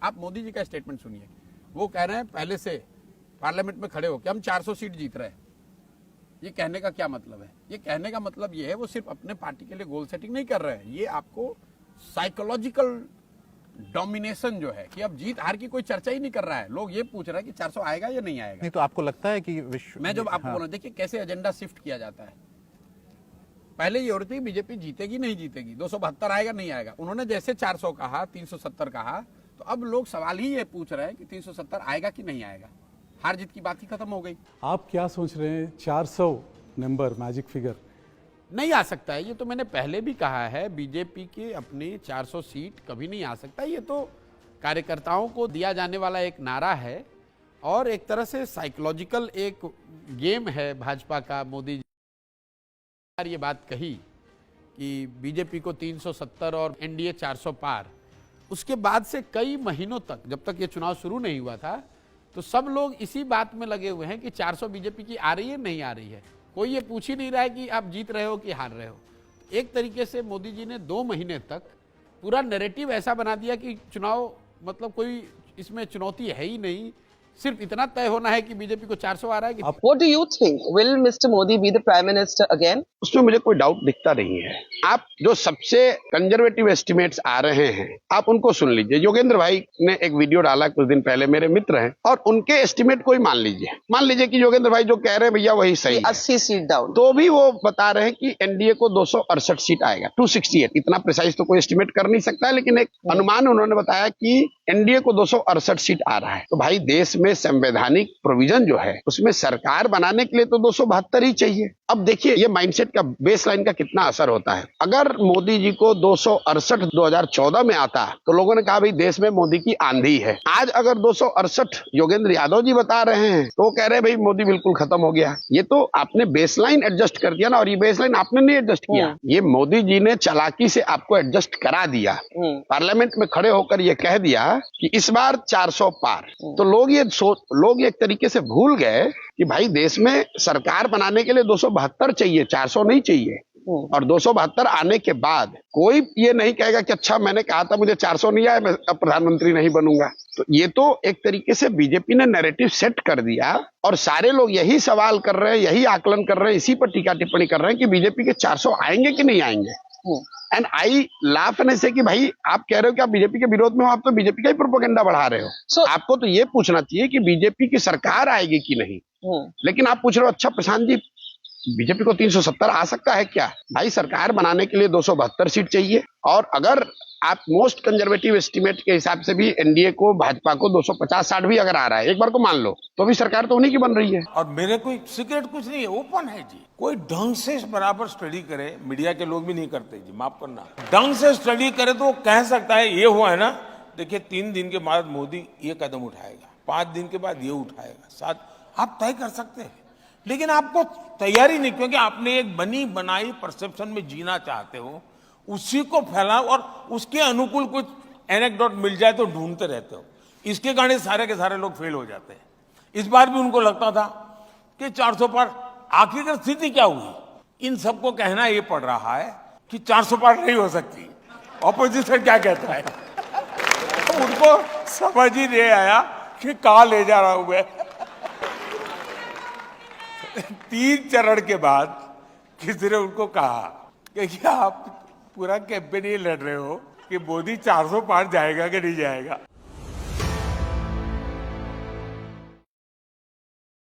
आप मोदी जी का स्टेटमेंट सुनिए, वो कह रहे हैं पहले से पार्लियामेंट में खड़े होकर हम 400 सीट जीत रहे हैं। ये कहने का क्या मतलब है? ये कहने का मतलब ये है वो सिर्फ अपने पार्टी के लिए गोल सेटिंग नहीं कर रहे हैं, ये आपको साइकोलॉजिकल डोमिनेशन जो है कि अब जीत हार की कोई चर्चा ही नहीं कर रहा है। लोग ये पूछ रहे हैं कि 400 आएगा या नहीं आएगा। नहीं तो आपको लगता है कि मैं जब आपको बोला, देखिए कैसे एजेंडा शिफ्ट किया जाता है। पहले ये हो रही थी बीजेपी जीतेगी नहीं जीतेगी, 272 आएगा नहीं आएगा। उन्होंने जैसे 400 कहा, 370 कहा, तो अब लोग सवाल ही ये पूछ रहे हैं कि 370 आएगा कि नहीं आएगा। हार जीत की बात ही खत्म हो गई। आप क्या सोच रहे हैं 400 नंबर मैजिक फिगर नहीं आ सकता है, ये तो मैंने पहले भी कहा है। बीजेपी की अपनी 400 सीट कभी नहीं आ सकता। ये तो कार्यकर्ताओं को दिया जाने वाला एक नारा है और एक तरह से साइकोलॉजिकल एक गेम है भाजपा का। मोदी जी ये बात कही कि बीजेपी को 370 और एनडीए 400 पार, उसके बाद से कई महीनों तक, जब तक ये चुनाव शुरू नहीं हुआ था, तो सब लोग इसी बात में लगे हुए हैं कि 400 बीजेपी की आ रही है नहीं आ रही है। कोई ये पूछ ही नहीं रहा है कि आप जीत रहे हो कि हार रहे हो। एक तरीके से मोदी जी ने 2 महीने तक पूरा नैरेटिव ऐसा बना दिया कि चुनाव मतलब कोई इसमें चुनौती है ही नहीं, सिर्फ इतना तय होना है कि बीजेपी को 400 आ रहा है कि What do you think? Will Mr. Modi be the Prime Minister again? उसमें मुझे कोई डाउट दिखता नहीं है। आप जो सबसे कंजर्वेटिव एस्टिमेट्स आ रहे हैं आप उनको सुन लीजिए। योगेंद्र भाई ने एक वीडियो डाला कुछ दिन पहले, मेरे मित्र हैं, और उनके एस्टिमेट को ही मान लीजिए कि योगेंद्र भाई जो कह रहे हैं भैया वही सही है, 80 सीट डाउन, तो भी वो बता रहे हैं कि एनडीए को 268 सीट आएगा, 268। इतना प्रिसाइज तो कोई एस्टिमेट कर नहीं सकता है, लेकिन एक अनुमान उन्होंने बताया कि एनडीए को 268 सीट आ रहा है। तो भाई देश में संवैधानिक प्रोविजन जो है उसमें सरकार बनाने के लिए तो 272 ही चाहिए। अब देखिए ये माइंडसेट का, बेसलाइन का कितना असर होता है। अगर मोदी जी को 268 2014 में आता तो लोगों ने कहा भाई देश में मोदी की आंधी है। आज अगर 268 योगेंद्र यादव जी बता रहे हैं तो वो कह रहे हैं भाई मोदी बिल्कुल खत्म हो गया। ये तो आपने बेसलाइन एडजस्ट कर दिया ना, और ये बेसलाइन आपने नहीं एडजस्ट किया, ये मोदी जी ने चालाकी से आपको एडजस्ट करा दिया। पार्लियामेंट में खड़े होकर ये कह दिया कि इस बार 400 पार। तो लोग एक तरीके से भूल गए कि भाई देश में सरकार बनाने के लिए 272 चाहिए, 400 नहीं चाहिए। और 272 आने के बाद कोई ये नहीं कहेगा कि अच्छा मैंने कहा था मुझे 400 नहीं आया, मैं अब प्रधानमंत्री नहीं बनूंगा। तो ये तो एक तरीके से बीजेपी ने नैरेटिव सेट कर दिया और सारे लोग यही सवाल कर रहे हैं, यही आकलन कर रहे हैं, इसी पर टीका टिप्पणी कर रहे हैं कि बीजेपी के 400 आएंगे कि नहीं आएंगे। एंड आई लाफ एंड से कि भाई आप कह रहे हो कि आप बीजेपी के विरोध में हो, आप तो बीजेपी का ही प्रोपेगेंडा बढ़ा रहे हो। आपको तो ये पूछना चाहिए कि बीजेपी की सरकार आएगी कि नहीं। लेकिन आप पूछ रहे हो अच्छा प्रशांत जी बीजेपी को 370 आ सकता है क्या? भाई सरकार बनाने के लिए 272 सीट चाहिए, और अगर आप मोस्ट कंजर्वेटिव एस्टिमेट के हिसाब से भी एनडीए को, भाजपा को 250-60 भी अगर आ रहा है, एक बार को मान लो, तो भी सरकार तो उन्हीं की बन रही है। और मेरे कोई सीक्रेट कुछ नहीं है, ओपन है जी। कोई ढंग से बराबर स्टडी करे, मीडिया के लोग भी नहीं करते जी, माफ करना। ढंग से स्टडी करे तो वो कह सकता है ये हुआ है ना, देखिए 3 दिन के बाद मोदी ये कदम उठाएगा, 5 दिन के बाद ये उठाएगा, 7 आप तय कर सकते हैं। लेकिन आपको तैयारी नहीं, क्योंकि आपने एक बनी बनाई परसेप्शन में जीना चाहते हो, उसी को फैलाओ और उसके अनुकूल कुछ एनेक्डोट मिल जाए तो ढूंढते रहते हो। इसके कारण सारे के सारे लोग फेल हो जाते हैं। इस बार भी उनको लगता था कि 400 पार, आखिरकार स्थिति क्या हुई? इन सबको कहना ये पड़ रहा है कि 400 पार नहीं हो सकती। ऑपोजिशन क्या कहता है? तो उनको समझ ही नहीं आया कि कहां ले जा रहा हूं मैं। 3 चरण के बाद किसी ने उनको कहा कि क्या आप पूरा कैंपेन ये लड़ रहे हो कि मोदी 400 पार जाएगा कि नहीं जाएगा।